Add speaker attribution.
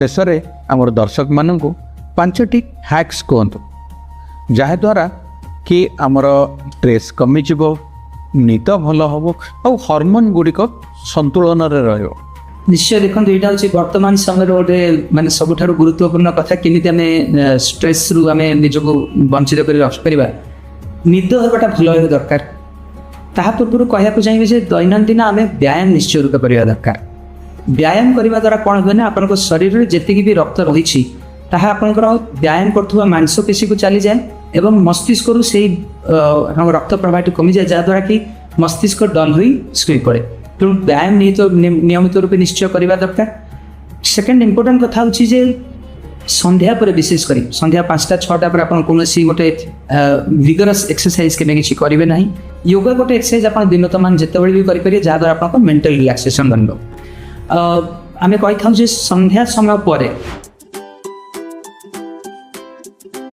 Speaker 1: ଶେଷରେ ଆମର ଦର୍ଶକମାନଙ୍କୁ 5ଟି ହ୍ୟାକ୍ସ କୁହନ୍ତୁ ଯାହାଦ୍ୱାରା କି ଆମର ଷ୍ଟ୍ରେସ୍ କମିଯିବ, ନିଦ ଭଲ ହେବ ଆଉ ହର୍ମୋନ୍ ଗୁଡ଼ିକ ସନ୍ତୁଳନରେ ରହିବ।
Speaker 2: ନିଶ୍ଚୟ ଦେଖନ୍ତୁ, ଏଇଟା ହେଉଛି ବର୍ତ୍ତମାନ ସମୟରେ ଗୋଟେ ମାନେ ସବୁଠାରୁ ଗୁରୁତ୍ୱପୂର୍ଣ୍ଣ କଥା, କେମିତି ଆମେ ଷ୍ଟ୍ରେସ୍ରୁ ଆମେ ନିଜକୁ ବଞ୍ଚିତ କରି ରଖିପାରିବା। ନିଦ ହେବାଟା ଭଲ ହେବା ଦରକାର। ତାହା ପୂର୍ବରୁ କହିବାକୁ ଚାହିଁବି ଯେ ଦୈନନ୍ଦିନ ଆମେ ବ୍ୟାୟାମ ନିଶ୍ଚୟ ରୂପେ କରିବା ଦରକାର। ବ୍ୟାୟାମ କରିବା ଦ୍ୱାରା କ'ଣ ହୁଏ ନା, ଆପଣଙ୍କ ଶରୀରରେ ଯେତିକି ବି ରକ୍ତ ରହିଛି ତାହା ଆପଣଙ୍କର ବ୍ୟାୟାମ କରୁଥିବା ମାଂସପେଶୀକୁ ଚାଲିଯାଏ ଏବଂ ମସ୍ତିଷ୍କରୁ ସେଇ ରକ୍ତ ପ୍ରବାହଟି କମିଯାଏ, ଯାହାଦ୍ୱାରା କି ମସ୍ତିଷ୍କ ଡଲ୍ ହୋଇ ଶୋଇପଡ଼େ। ତେଣୁ ବ୍ୟାୟାମ ନିୟମିତ ରୂପେ ନିଶ୍ଚୟ କରିବା ଦରକାର। ସେକେଣ୍ଡ ଇମ୍ପୋର୍ଟାଣ୍ଟ କଥା ହେଉଛି ଯେ ସନ୍ଧ୍ୟା ପରେ, ବିଶେଷ କରି ସନ୍ଧ୍ୟା 5ଟା 6ଟା ପରେ ଆପଣ କୌଣସି ଗୋଟେ ଭିଗରସ୍ ଏକ୍ସରସାଇଜ କେବେ କିଛି କରିବେ ନାହିଁ। ୟୋଗା ଗୋଟେ ଏକ୍ସରସାଇଜ ଆପଣ ଦିନ ତମାନ ଯେତେବେଳେ ବି କରିପାରିବେ, ଯାହାଦ୍ୱାରା ଆପଣଙ୍କ ମେଣ୍ଟାଲ ରିଲାକ୍ସେସନ୍ ରହିବ। ଆମେ କହିଥାଉ ଯେ ସନ୍ଧ୍ୟା ସମୟ ପରେ